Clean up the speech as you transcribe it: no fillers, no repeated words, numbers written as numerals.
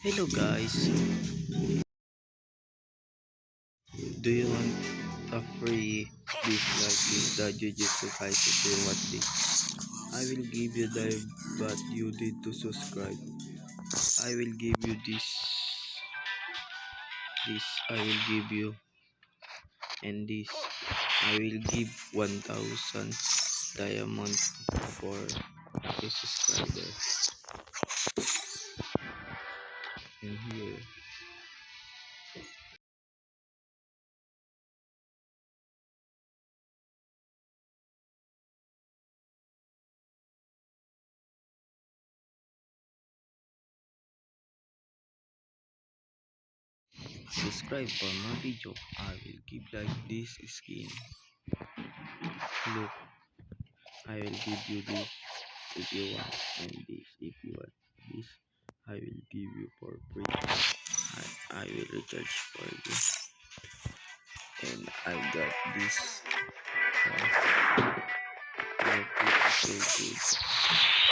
Hello guys, do you want a free dish like this, the Jujutsu Kaisen? Do you want this? I will give you the, but you need to subscribe. I will give you this I will give you, and this I will give 1000 diamond for a subscriber. And here, subscribe for more video. I will give like this skin. Look, I will give you this if you want, and this if you want. This I will give you for free. I will recharge for you, and I got this. Look, it's so good.